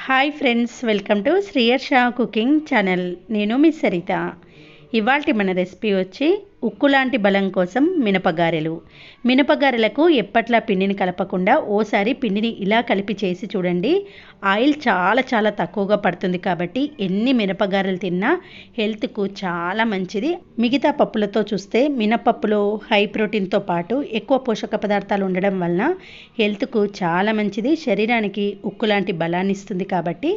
Hi friends, welcome to Sriyarsha cooking channel. నేను మీ సరిత. ఇవాల్టి మన రెసిపీ వచ్చి ఉక్కు లాంటి బలం కోసం మినపగారెలు. మినపగారెలకు ఎప్పట్లా పిండిని కలపకుండా ఓసారి పిండిని ఇలా కలిపి చేసి చూడండి. ఆయిల్ చాలా చాలా తక్కువగా పడుతుంది కాబట్టి ఎన్ని మినపగారెలు తిన్నా హెల్త్కు చాలా మంచిది. మిగతా పప్పులతో చూస్తే మినపప్పులో హై ప్రోటీన్తో పాటు ఎక్కువ పోషక పదార్థాలు ఉండడం వలన హెల్త్కు చాలా మంచిది. శరీరానికి ఉక్కు లాంటి బలాన్ని ఇస్తుంది కాబట్టి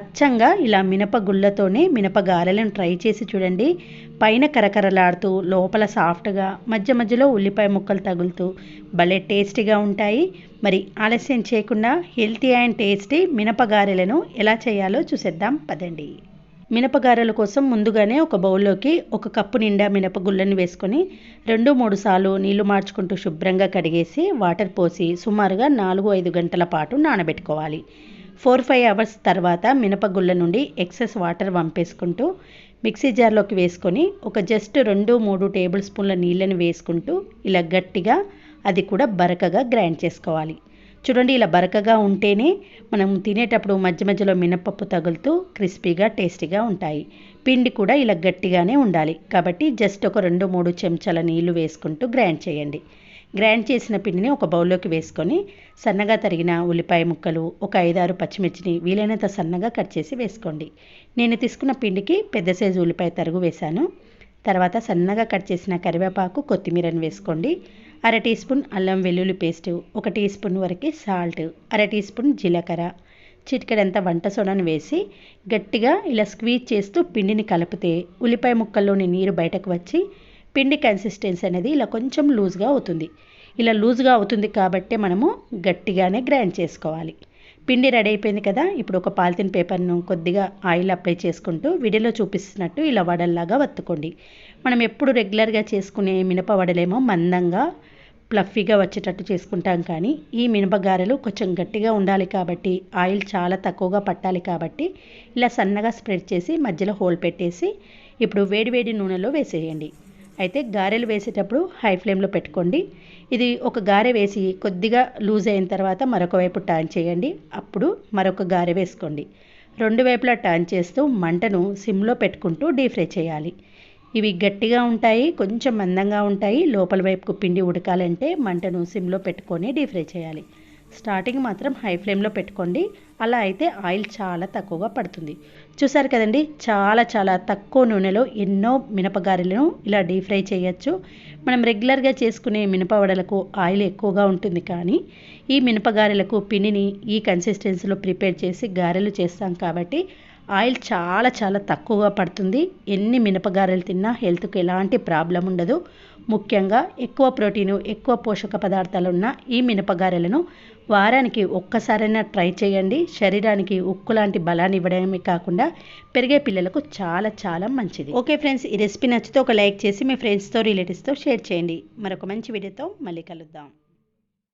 అచ్చంగా ఇలా మినపగుళ్ళతోనే మినపగారెలను ట్రై చేసి చూడండి. పైన కరకరలాడుతూ లోపల సాఫ్ట్గా మధ్య మధ్యలో ఉల్లిపాయ ముక్కలు తగులుతూ భలే టేస్టీగా ఉంటాయి. మరి ఆలస్యం చేయకుండా హెల్తీ అండ్ టేస్టీ మినపగారెలను ఎలా చేయాలో చూసేద్దాం పదండి. మినపగారెల కోసం ముందుగానే ఒక బౌల్లోకి 1 కప్పు నిండా మినపగుళ్ళని వేసుకొని 2-3 సార్లు నీళ్లు మార్చుకుంటూ శుభ్రంగా కడిగేసి వాటర్ పోసి సుమారుగా 4-5 గంటల పాటు నానబెట్టుకోవాలి. 4-5 అవర్స్ తర్వాత మినపగుళ్ళ నుండి ఎక్సెస్ వాటర్ వంపేసుకుంటూ మిక్సీ జార్లోకి వేసుకొని ఒక జస్ట్ 2-3 టేబుల్ స్పూన్ల నీళ్ళని వేసుకుంటూ ఇలా గట్టిగా అది కూడా బరకగా గ్రైండ్ చేసుకోవాలి. చూడండి, ఇలా బరకగా ఉంటేనే మనం తినేటప్పుడు మధ్య మధ్యలో మినపప్పు తగులుతూ క్రిస్పీగా టేస్టీగా ఉంటాయి. పిండి కూడా ఇలా గట్టిగానే ఉండాలి కాబట్టి జస్ట్ ఒక 2-3 చెంచాల నీళ్లు వేసుకుంటూ గ్రైండ్ చేయండి. గ్రైండ్ చేసిన పిండిని ఒక బౌల్లోకి వేసుకొని సన్నగా తరిగిన ఉల్లిపాయ ముక్కలు, ఒక 5-6 పచ్చిమిర్చిని వీలైనంత సన్నగా కట్ చేసి వేసుకోండి. నేను తీసుకున్న పిండికి పెద్ద సైజు ఉల్లిపాయ తరుగు వేశాను. తర్వాత సన్నగా కట్ చేసిన కరివేపాకు, కొత్తిమీరని వేసుకోండి. 1/2 టీ స్పూన్ అల్లం వెల్లుల్లి పేస్ట్, 1 టీ స్పూన్ వరకు సాల్ట్, 1/2 టీ స్పూన్ జీలకర్ర, చిటికెడంత వంట సోడాను వేసి గట్టిగా ఇలా స్క్వీజ్ చేస్తూ పిండిని కలిపితే ఉల్లిపాయ ముక్కల్లోని నీరు బయటకు వచ్చి పిండి కన్సిస్టెన్సీ అనేది ఇలా కొంచెం లూజ్గా అవుతుంది. ఇలా లూజ్గా అవుతుంది కాబట్టి మనము గట్టిగానే గ్రైండ్ చేసుకోవాలి. పిండి రెడీ అయిపోయింది కదా. ఇప్పుడు ఒక పాలిథిన్ పేపర్ను కొద్దిగా ఆయిల్ అప్లై చేసుకుంటూ వీడియోలో చూపిస్తున్నట్టు ఇలా వడల్లాగా వత్తుకోండి. మనం ఎప్పుడు రెగ్యులర్గా చేసుకునే మినప వడలేమో మందంగా ఫ్లఫీగా వచ్చేటట్టు చేసుకుంటాం, కానీ ఈ మినపగారెలు కొంచెం గట్టిగా ఉండాలి కాబట్టి ఆయిల్ చాలా తక్కువగా పట్టాలి కాబట్టి ఇలా సన్నగా స్ప్రెడ్ చేసి మధ్యలో హోల్ పెట్టేసి ఇప్పుడు వేడివేడి నూనెలో వేసేయండి. అయితే గారెలు వేసేటప్పుడు హై ఫ్లేమ్లో పెట్టుకోండి. ఇది ఒక గారె వేసి కొద్దిగా లూజ్ అయిన తర్వాత మరొక వైపు టర్న్ చేయండి. అప్పుడు మరొక గారె వేసుకోండి. 2 వైపులా టర్న్ చేస్తూ మంటను సిమ్లో పెట్టుకుంటూ డీప్ ఫ్రై చేయాలి. ఇవి గట్టిగా ఉంటాయి, కొంచెం మందంగా ఉంటాయి. లోపల వైపుకు పిండి ఉడకాలంటే మంటను సిమ్లో పెట్టుకొని డీప్ ఫ్రై చేయాలి. స్టార్టింగ్ మాత్రం హై ఫ్లేమ్లో పెట్టుకోండి. అలా అయితే ఆయిల్ చాలా తక్కువగా పడుతుంది. చూసారు కదండి, చాలా చాలా తక్కువ నూనెలో ఎన్నో మినపగారెలను ఇలా డీప్ ఫ్రై చేయొచ్చు. మనం రెగ్యులర్గా చేసుకునే మినపవడలకు ఆయిల్ ఎక్కువగా ఉంటుంది, కానీ ఈ మినపగారెలకు పిండిని ఈ కన్సిస్టెన్సీలో ప్రిపేర్ చేసి గారెలు చేస్తాం కాబట్టి ఆయిల్ చాలా చాలా తక్కువగా పడుతుంది. ఎన్ని మినపగారెలు తిన్నా హెల్త్కి ఎలాంటి ప్రాబ్లం ఉండదు. ముఖ్యంగా ఎక్కువ ప్రోటీను, ఎక్కువ పోషక పదార్థాలు ఉన్న ఈ మినపగారెలను వారానికి ఒక్కసారైనా ట్రై చేయండి. శరీరానికి ఉక్కు లాంటి బలాన్ని ఇవ్వడమే కాకుండా పెరిగే పిల్లలకు చాలా చాలా మంచిది. ఓకే ఫ్రెండ్స్, ఈ రెసిపీ నచ్చితే ఒక లైక్ చేసి మీ ఫ్రెండ్స్తో, రిలేటివ్స్తో షేర్ చేయండి. మరొక మంచి వీడియోతో మళ్ళీ కలుద్దాం.